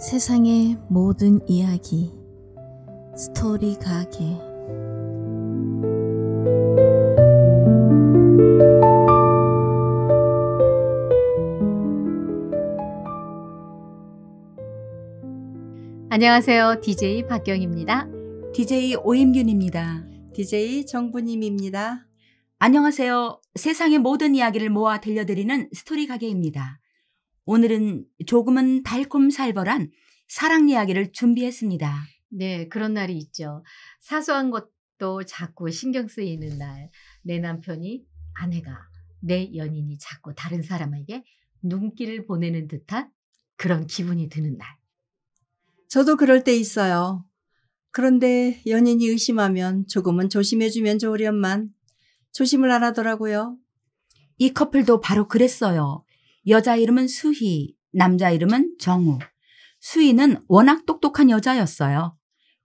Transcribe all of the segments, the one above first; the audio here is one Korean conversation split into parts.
세상의 모든 이야기 스토리 가게. 안녕하세요. DJ 박경입니다. DJ 오임균입니다. DJ 정부님입니다. 안녕하세요. 세상의 모든 이야기를 모아 들려드리는 스토리 가게입니다. 오늘은 조금은 달콤살벌한 사랑 이야기를 준비했습니다. 네, 그런 날이 있죠. 사소한 것도 자꾸 신경 쓰이는 날. 내 남편이, 아내가, 내 연인이 자꾸 다른 사람에게 눈길을 보내는 듯한 그런 기분이 드는 날. 저도 그럴 때 있어요. 그런데 연인이 의심하면 조금은 조심해주면 좋으련만 조심을 안 하더라고요. 이 커플도 바로 그랬어요. 여자 이름은 수희, 남자 이름은 정우. 수희는 워낙 똑똑한 여자였어요.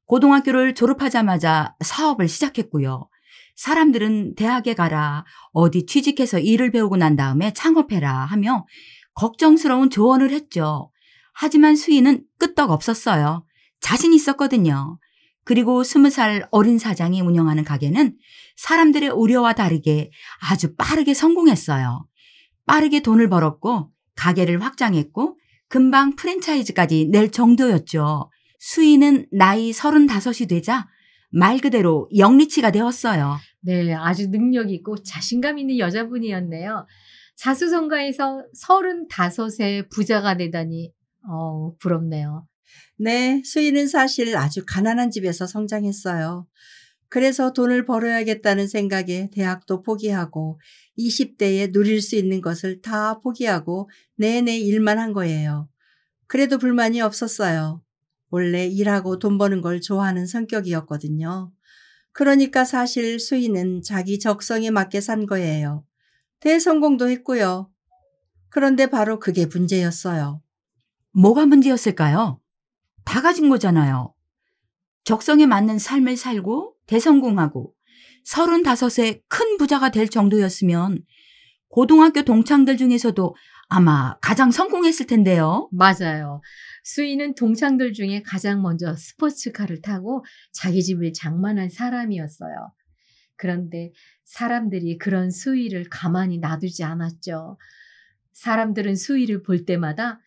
고등학교를 졸업하자마자 사업을 시작했고요. 사람들은 대학에 가라, 어디 취직해서 일을 배우고 난 다음에 창업해라 하며 걱정스러운 조언을 했죠. 하지만 수희는 끄떡 없었어요. 자신 있었거든요. 그리고 20살 어린 사장이 운영하는 가게는 사람들의 우려와 다르게 아주 빠르게 성공했어요. 빠르게 돈을 벌었고 가게를 확장했고 금방 프랜차이즈까지 낼 정도였죠. 수희는 나이 35이 되자 말 그대로 영리치가 되었어요. 네, 아주 능력 있고 자신감 있는 여자분이었네요. 자수성가해서 35세 부자가 되다니 부럽네요. 네, 수희는 사실 아주 가난한 집에서 성장했어요. 그래서 돈을 벌어야겠다는 생각에 대학도 포기하고 20대에 누릴 수 있는 것을 다 포기하고 내내 일만 한 거예요. 그래도 불만이 없었어요. 원래 일하고 돈 버는 걸 좋아하는 성격이었거든요. 그러니까 사실 수희는 자기 적성에 맞게 산 거예요. 대성공도 했고요. 그런데 바로 그게 문제였어요. 뭐가 문제였을까요? 다 가진 거잖아요. 적성에 맞는 삶을 살고 대성공하고 35세 큰 부자가 될 정도였으면 고등학교 동창들 중에서도 아마 가장 성공했을 텐데요. 맞아요. 수희는 동창들 중에 가장 먼저 스포츠카를 타고 자기 집을 장만한 사람이었어요. 그런데 사람들이 그런 수희를 가만히 놔두지 않았죠. 사람들은 수희를 볼 때마다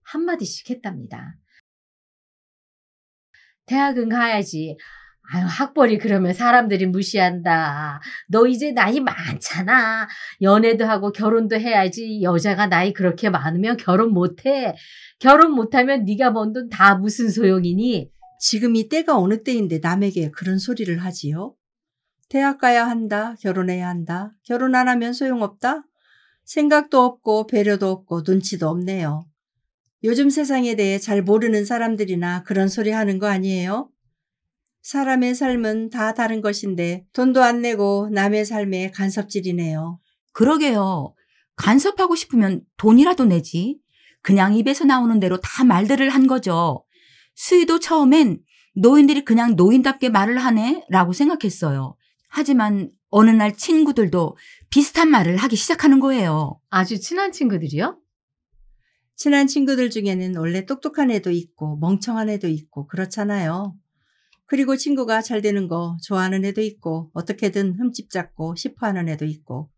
한마디씩 했답니다. 대학은 가야지. 아유, 학벌이 그러면 사람들이 무시한다. 너 이제 나이 많잖아. 연애도 하고 결혼도 해야지. 여자가 나이 그렇게 많으면 결혼 못해. 결혼 못하면 네가 번 돈 다 무슨 소용이니? 지금 이 때가 어느 때인데 남에게 그런 소리를 하지요? 대학 가야 한다. 결혼해야 한다. 결혼 안 하면 소용없다. 생각도 없고 배려도 없고 눈치도 없네요. 요즘 세상에 대해 잘 모르는 사람들이나 그런 소리 하는 거 아니에요? 사람의 삶은 다 다른 것인데 돈도 안 내고 남의 삶에 간섭질이네요. 그러게요. 간섭하고 싶으면 돈이라도 내지. 그냥 입에서 나오는 대로 다 말들을 한 거죠. 수희도 처음엔 노인들이 그냥 노인답게 말을 하네 라고 생각했어요. 하지만 어느 날 친구들도 비슷한 말을 하기 시작하는 거예요. 아주 친한 친구들이요? 친한 친구들 중에는 원래 똑똑한 애도 있고 멍청한 애도 있고 그렇잖아요. 그리고 친구가 잘 되는 거 좋아하는 애도 있고 어떻게든 흠집 잡고 싶어하는 애도 있고.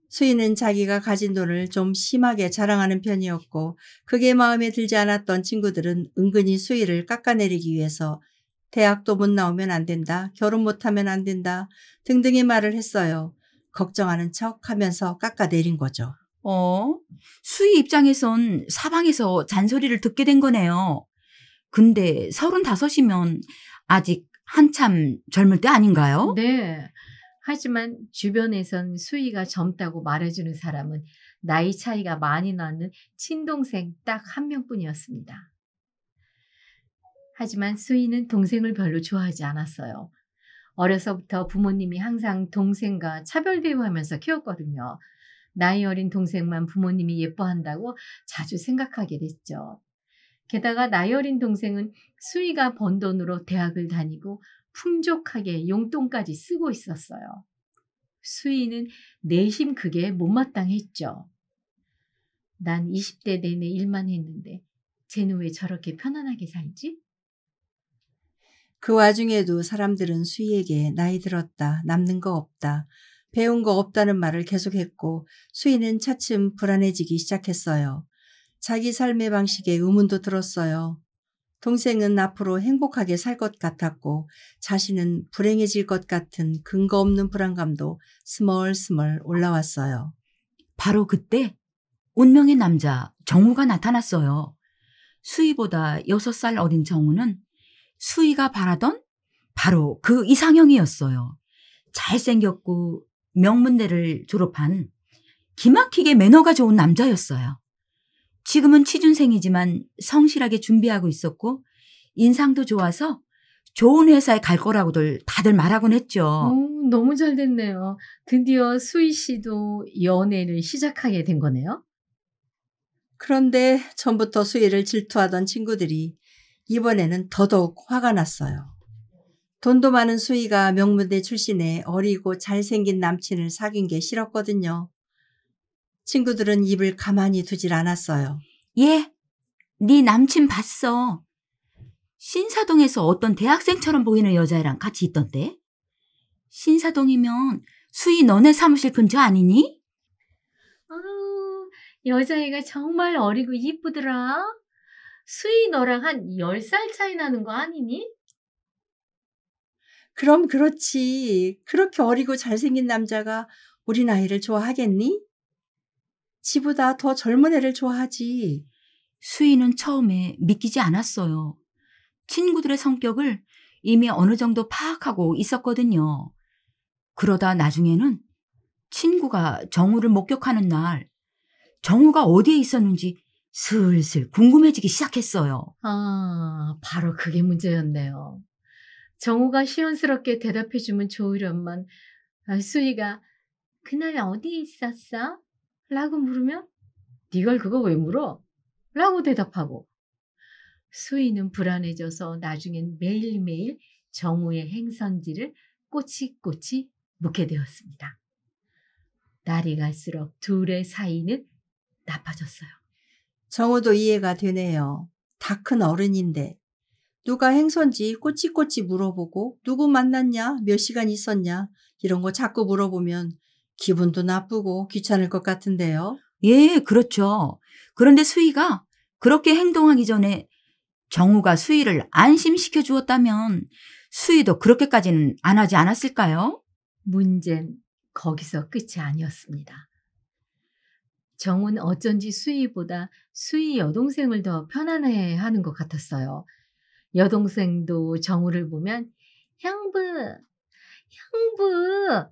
수희는 자기가 가진 돈을 좀 심하게 자랑하는 편이었고 그게 마음에 들지 않았던 친구들은 은근히 수희를 깎아내리기 위해서 대학도 못 나오면 안 된다, 결혼 못하면 안 된다 등등의 말을 했어요. 걱정하는 척 하면서 깎아내린 거죠. 수희 입장에선 사방에서 잔소리를 듣게 된 거네요. 근데 35이면 아직 한참 젊을 때 아닌가요? 네. 하지만 주변에선 수희가 젊다고 말해주는 사람은 나이 차이가 많이 나는 친동생 딱 한 명뿐이었습니다. 하지만 수희는 동생을 별로 좋아하지 않았어요. 어려서부터 부모님이 항상 동생과 차별 대우하면서 키웠거든요. 나이 어린 동생만 부모님이 예뻐한다고 자주 생각하게 됐죠. 게다가 나이 어린 동생은 수희가 번 돈으로 대학을 다니고 풍족하게 용돈까지 쓰고 있었어요. 수희는 내심 그게 못마땅했죠. 난 20대 내내 일만 했는데 쟤는 왜 저렇게 편안하게 살지? 그 와중에도 사람들은 수희에게 나이 들었다, 남는 거 없다, 배운 거 없다는 말을 계속했고 수희는 차츰 불안해지기 시작했어요. 자기 삶의 방식에 의문도 들었어요. 동생은 앞으로 행복하게 살 것 같았고 자신은 불행해질 것 같은 근거 없는 불안감도 스멀스멀 올라왔어요. 바로 그때 운명의 남자 정우가 나타났어요. 수희보다 6살 어린 정우는 수희가 바라던 바로 그 이상형이었어요. 잘생겼고 명문대를 졸업한 기막히게 매너가 좋은 남자였어요. 지금은 취준생이지만 성실하게 준비하고 있었고 인상도 좋아서 좋은 회사에 갈 거라고들 다들 말하곤 했죠. 너무 잘 됐네요. 드디어 수희 씨도 연애를 시작하게 된 거네요. 그런데 전부터 수희를 질투하던 친구들이 이번에는 더더욱 화가 났어요. 돈도 많은 수희가 명문대 출신의 어리고 잘생긴 남친을 사귄 게 싫었거든요. 친구들은 입을 가만히 두질 않았어요. 얘, 네 남친 봤어. 신사동에서 어떤 대학생처럼 보이는 여자애랑 같이 있던데? 신사동이면 수희 너네 사무실 근처 아니니? 여자애가 정말 어리고 이쁘더라. 수희 너랑 한 10살 차이 나는 거 아니니? 그럼 그렇지. 그렇게 어리고 잘생긴 남자가 우리 나이를 좋아하겠니? 지보다 더 젊은 애를 좋아하지. 수희는 처음에 믿기지 않았어요. 친구들의 성격을 이미 어느 정도 파악하고 있었거든요. 그러다 나중에는 친구가 정우를 목격하는 날 정우가 어디에 있었는지 슬슬 궁금해지기 시작했어요. 바로 그게 문제였네요. 정우가 시원스럽게 대답해주면 좋으련만 수희가 그날 어디에 있었어? 라고 물으면 네가 그거 왜 물어? 라고 대답하고 수희는 불안해져서 나중엔 매일매일 정우의 행선지를 꼬치꼬치 묻게 되었습니다. 날이 갈수록 둘의 사이는 나빠졌어요. 정우도 이해가 되네요. 다 큰 어른인데 누가 행선지 꼬치꼬치 물어보고 누구 만났냐, 몇 시간 있었냐 이런 거 자꾸 물어보면 기분도 나쁘고 귀찮을 것 같은데요. 예, 그렇죠. 그런데 수희가 그렇게 행동하기 전에 정우가 수희를 안심시켜 주었다면 수희도 그렇게까지는 안 하지 않았을까요? 문제는 거기서 끝이 아니었습니다. 정우는 어쩐지 수희보다 수희 여동생을 더 편안해하는 것 같았어요. 여동생도 정우를 보면 형부, 형부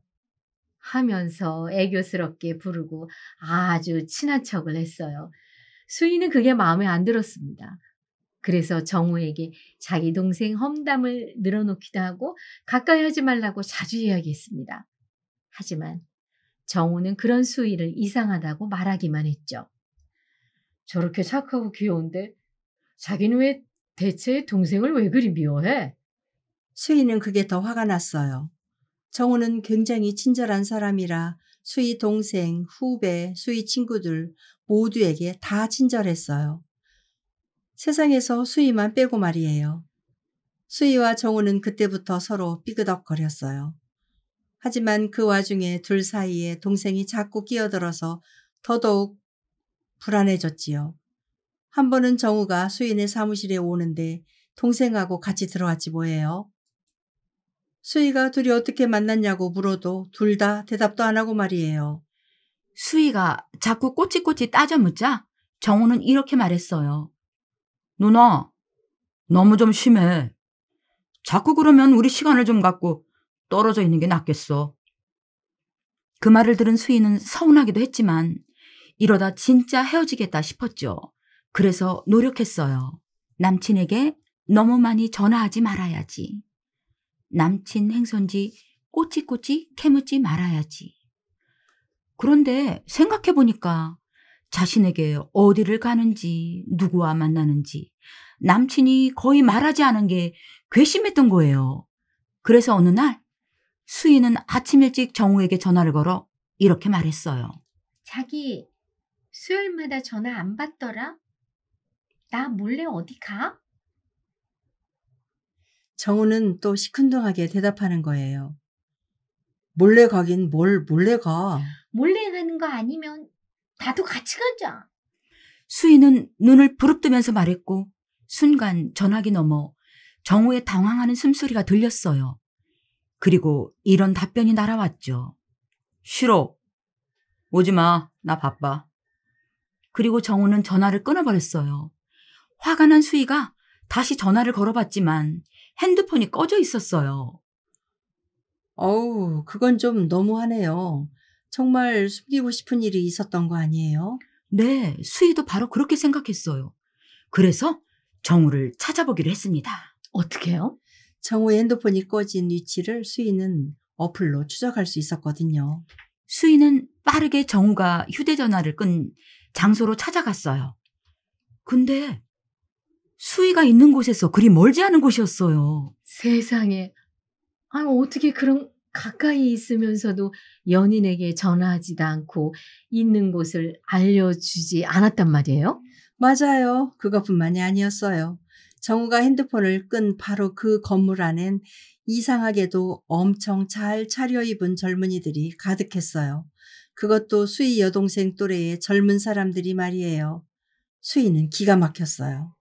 하면서 애교스럽게 부르고 아주 친한 척을 했어요. 수희는 그게 마음에 안 들었습니다. 그래서 정우에게 자기 동생 험담을 늘어놓기도 하고 가까이 하지 말라고 자주 이야기했습니다. 하지만 정우는 그런 수희를 이상하다고 말하기만 했죠. 저렇게 착하고 귀여운데 자기는 왜 대체 동생을 왜 그리 미워해? 수희는 그게 더 화가 났어요. 정우는 굉장히 친절한 사람이라 수희 동생, 후배, 수희 친구들 모두에게 다 친절했어요. 세상에서 수희만 빼고 말이에요. 수희와 정우는 그때부터 서로 삐그덕거렸어요. 하지만 그 와중에 둘 사이에 동생이 자꾸 끼어들어서 더더욱 불안해졌지요. 한 번은 정우가 수희네 사무실에 오는데 동생하고 같이 들어왔지 뭐예요. 수희가 둘이 어떻게 만났냐고 물어도 둘 다 대답도 안 하고 말이에요. 수희가 자꾸 꼬치꼬치 따져 묻자 정우는 이렇게 말했어요. 누나, 너무 좀 심해. 자꾸 그러면 우리 시간을 좀 갖고 떨어져 있는 게 낫겠어. 그 말을 들은 수희는 서운하기도 했지만 이러다 진짜 헤어지겠다 싶었죠. 그래서 노력했어요. 남친에게 너무 많이 전화하지 말아야지. 남친 행선지 꼬치꼬치 캐묻지 말아야지. 그런데 생각해보니까 자신에게 어디를 가는지 누구와 만나는지 남친이 거의 말하지 않은 게 괘씸했던 거예요. 그래서 어느 날 수희는 아침 일찍 정우에게 전화를 걸어 이렇게 말했어요. 자기 수요일마다 전화 안 받더라? 나 몰래 어디 가? 정우는 또 시큰둥하게 대답하는 거예요. 몰래 가긴 뭘 몰래 가. 몰래 가는 거 아니면 나도 같이 가자. 수희는 눈을 부릅뜨면서 말했고 순간 전화기 너머 정우의 당황하는 숨소리가 들렸어요. 그리고 이런 답변이 날아왔죠. 싫어. 오지 마. 나 바빠. 그리고 정우는 전화를 끊어버렸어요. 화가 난 수희가 다시 전화를 걸어봤지만 핸드폰이 꺼져 있었어요. 어우, 그건 좀 너무하네요. 정말 숨기고 싶은 일이 있었던 거 아니에요? 네, 수희도 바로 그렇게 생각했어요. 그래서 정우를 찾아보기로 했습니다. 어떻게요? 정우의 핸드폰이 꺼진 위치를 수희는 어플로 추적할 수 있었거든요. 수희는 빠르게 정우가 휴대전화를 끈 장소로 찾아갔어요. 근데 수희가 있는 곳에서 그리 멀지 않은 곳이었어요. 세상에. 아니, 어떻게 그런 가까이 있으면서도 연인에게 전화하지도 않고 있는 곳을 알려주지 않았단 말이에요? 맞아요. 그것뿐만이 아니었어요. 정우가 핸드폰을 끈 바로 그 건물 안엔 이상하게도 엄청 잘 차려입은 젊은이들이 가득했어요. 그것도 수희 여동생 또래의 젊은 사람들이 말이에요. 수희는 기가 막혔어요.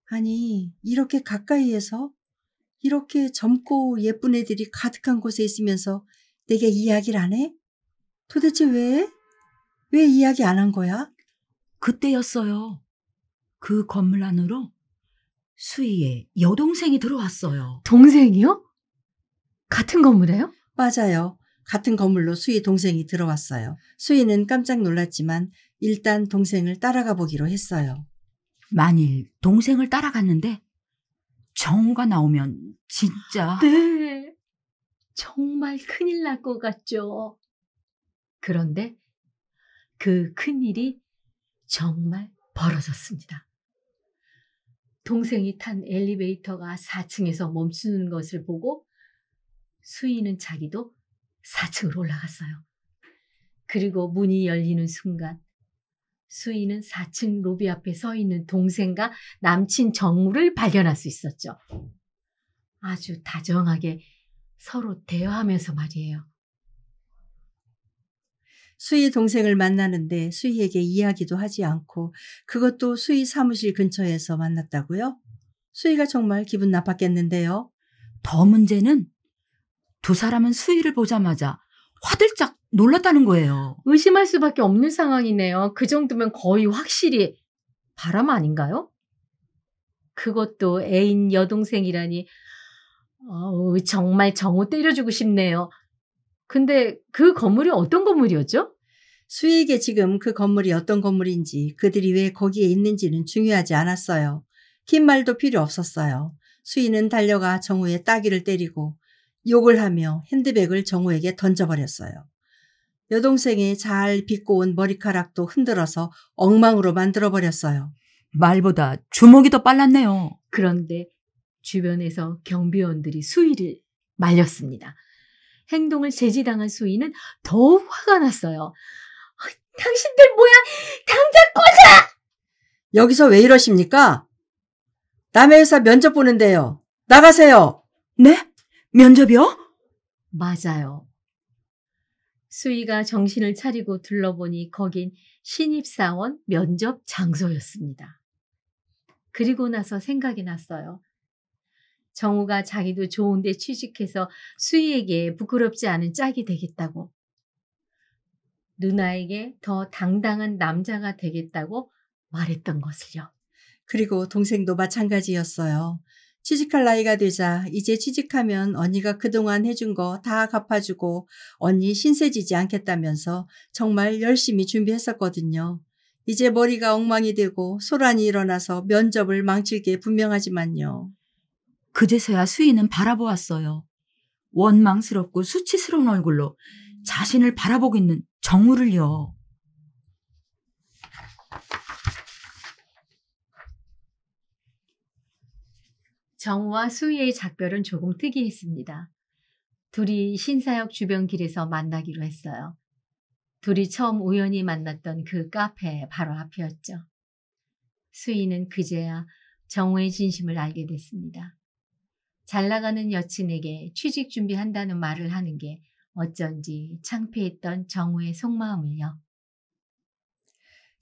아니, 이렇게 가까이에서 이렇게 젊고 예쁜 애들이 가득한 곳에 있으면서 내게 이야기를 안 해? 도대체 왜? 왜 이야기 안 한 거야? 그때였어요. 그 건물 안으로 수희의 여동생이 들어왔어요. 동생이요? 같은 건물에요? 맞아요. 같은 건물로 수희 동생이 들어왔어요. 수희는 깜짝 놀랐지만 일단 동생을 따라가 보기로 했어요. 만일 동생을 따라갔는데 정우가 나오면 진짜... 네. 정말 큰일 날 것 같죠. 그런데 그 큰일이 정말 벌어졌습니다. 동생이 탄 엘리베이터가 4층에서 멈추는 것을 보고 수희는 자기도 4층으로 올라갔어요. 그리고 문이 열리는 순간 수희는 4층 로비 앞에 서 있는 동생과 남친 정우를 발견할 수 있었죠. 아주 다정하게 서로 대화하면서 말이에요. 수희 동생을 만나는데 수희에게 이야기도 하지 않고 그것도 수희 사무실 근처에서 만났다고요? 수희가 정말 기분 나빴겠는데요. 더 문제는 두 사람은 수희를 보자마자 화들짝 놀랐다는 거예요. 의심할 수밖에 없는 상황이네요. 그 정도면 거의 확실히 바람 아닌가요? 그것도 애인 여동생이라니 정말 정우 때려주고 싶네요. 근데 그 건물이 어떤 건물이었죠? 수희에게 지금 그 건물이 어떤 건물인지 그들이 왜 거기에 있는지는 중요하지 않았어요. 긴 말도 필요 없었어요. 수희는 달려가 정우의 따귀를 때리고 욕을 하며 핸드백을 정우에게 던져버렸어요. 여동생의 잘 빗고 온 머리카락도 흔들어서 엉망으로 만들어버렸어요. 말보다 주먹이 더 빨랐네요. 그런데 주변에서 경비원들이 수희를 말렸습니다. 행동을 제지당한 수희는 더 화가 났어요. 당신들 뭐야? 당장 꺼져! 여기서 왜 이러십니까? 남의 회사 면접 보는데요. 나가세요. 네? 면접이요? 맞아요. 수희가 정신을 차리고 둘러보니 거긴 신입사원 면접 장소였습니다. 그리고 나서 생각이 났어요. 정우가 자기도 좋은 데 취직해서 수희에게 부끄럽지 않은 짝이 되겠다고. 누나에게 더 당당한 남자가 되겠다고 말했던 것을요. 그리고 동생도 마찬가지였어요. 취직할 나이가 되자 이제 취직하면 언니가 그동안 해준 거 다 갚아주고 언니 신세지지 않겠다면서 정말 열심히 준비했었거든요. 이제 머리가 엉망이 되고 소란이 일어나서 면접을 망칠 게 분명하지만요. 그제서야 수희는 바라보았어요. 원망스럽고 수치스러운 얼굴로 자신을 바라보고 있는 정우를요. 정우와 수희의 작별은 조금 특이했습니다. 둘이 신사역 주변 길에서 만나기로 했어요. 둘이 처음 우연히 만났던 그 카페 바로 앞이었죠. 수희는 그제야 정우의 진심을 알게 됐습니다. 잘 나가는 여친에게 취직 준비한다는 말을 하는 게 어쩐지 창피했던 정우의 속마음을요.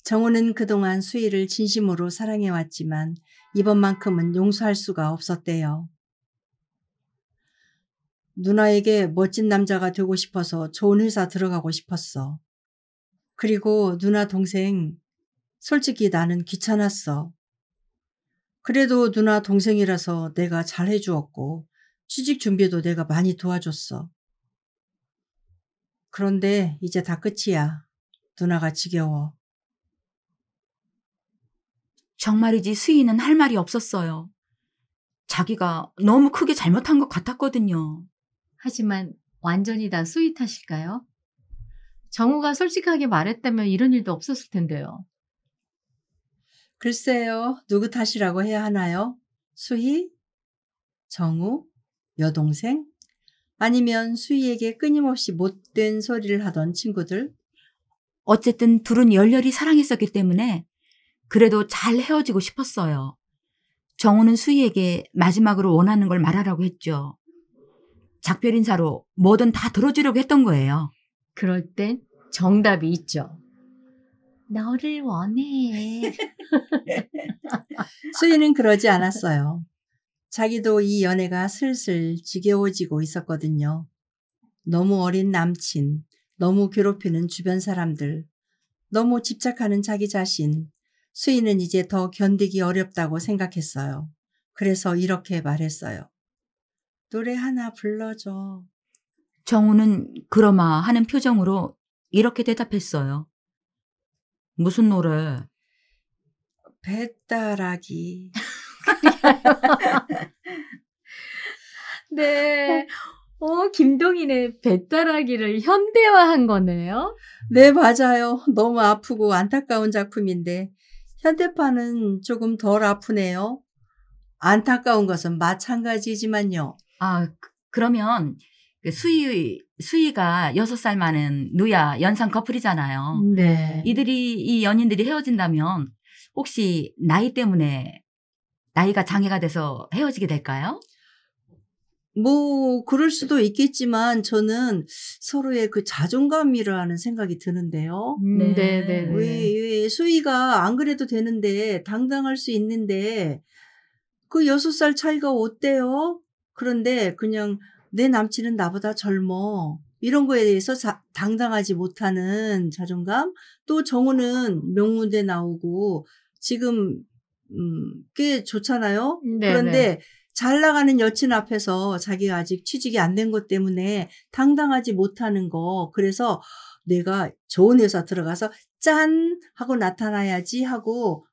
정우는 그동안 수희를 진심으로 사랑해왔지만 이번만큼은 용서할 수가 없었대요. 누나에게 멋진 남자가 되고 싶어서 좋은 회사 들어가고 싶었어. 그리고 누나 동생, 솔직히 나는 귀찮았어. 그래도 누나 동생이라서 내가 잘해주었고 취직 준비도 내가 많이 도와줬어. 그런데 이제 다 끝이야. 누나가 지겨워. 정말이지 수희는 할 말이 없었어요. 자기가 너무 크게 잘못한 것 같았거든요. 하지만 완전히 다 수희 탓일까요? 정우가 솔직하게 말했다면 이런 일도 없었을 텐데요. 글쎄요. 누구 탓이라고 해야 하나요? 수희? 정우? 여동생? 아니면 수희에게 끊임없이 못된 소리를 하던 친구들? 어쨌든 둘은 열렬히 사랑했었기 때문에 그래도 잘 헤어지고 싶었어요. 정우는 수희에게 마지막으로 원하는 걸 말하라고 했죠. 작별 인사로 뭐든 다 들어주려고 했던 거예요. 그럴 땐 정답이 있죠. 너를 원해. 수희는 그러지 않았어요. 자기도 이 연애가 슬슬 지겨워지고 있었거든요. 너무 어린 남친, 너무 괴롭히는 주변 사람들, 너무 집착하는 자기 자신. 수희는 이제 더 견디기 어렵다고 생각했어요. 그래서 이렇게 말했어요. 노래 하나 불러줘. 정우는 그러마 하는 표정으로 이렇게 대답했어요. 무슨 노래? 배따라기. 네. 김동인의 배따라기를 현대화한 거네요. 네, 맞아요. 너무 아프고 안타까운 작품인데 현대판은 조금 덜 아프네요. 안타까운 것은 마찬가지지만요. 그러면 수희가 6살 많은 누야 연상 커플이잖아요. 네. 이 연인들이 헤어진다면 혹시 나이 때문에 나이가 장애가 돼서 헤어지게 될까요? 뭐 그럴 수도 있겠지만 저는 서로의 그 자존감이라는 생각이 드는데요. 네. 왜 수희가 안 그래도 되는데 당당할 수 있는데 그 6살 차이가 어때요? 그런데 그냥 내 남친은 나보다 젊어. 이런 거에 대해서 당당하지 못하는 자존감? 또 정우는 명문대 나오고 지금 꽤 좋잖아요. 네네. 그런데 잘 나가는 여친 앞에서 자기가 아직 취직이 안 된 것 때문에 당당하지 못하는 거. 그래서 내가 좋은 회사 들어가서 짠! 하고 나타나야지 하고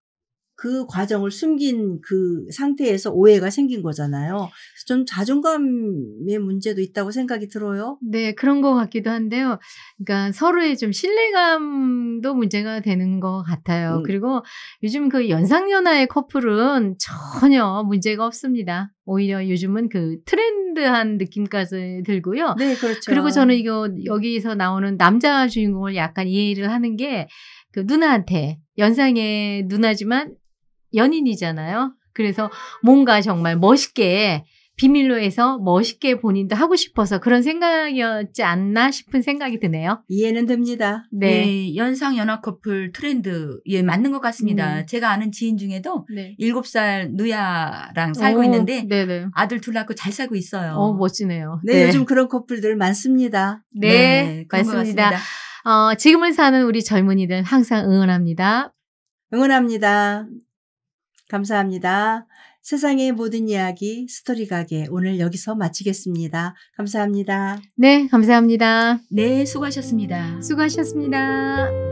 그 과정을 숨긴 그 상태에서 오해가 생긴 거잖아요. 좀 자존감의 문제도 있다고 생각이 들어요. 네, 그런 것 같기도 한데요. 그러니까 서로의 좀 신뢰감도 문제가 되는 것 같아요. 그리고 요즘 그 연상연하의 커플은 전혀 문제가 없습니다. 오히려 요즘은 그 트렌드한 느낌까지 들고요. 네, 그렇죠. 그리고 저는 여기서 나오는 남자 주인공을 약간 이해를 하는 게 그 누나한테 연상의 누나지만 연인이잖아요. 그래서 뭔가 정말 멋있게 비밀로 해서 멋있게 본인도 하고 싶어서 그런 생각이었지 않나 싶은 생각이 드네요. 이해는 됩니다. 네. 연상 연하 커플 트렌드에 맞는 것 같습니다. 제가 아는 지인 중에도 7살 누야랑 살고 있는데 네네. 아들 둘 낳고 잘 살고 있어요. 멋지네요. 네, 요즘 그런 커플들 많습니다. 네, 그런 것 맞습니다. 같습니다. 지금을 사는 우리 젊은이들 항상 응원합니다. 응원합니다. 감사합니다. 세상의 모든 이야기 스토리 가게 오늘 여기서 마치겠습니다. 감사합니다. 네, 감사합니다. 네, 수고하셨습니다. 수고하셨습니다.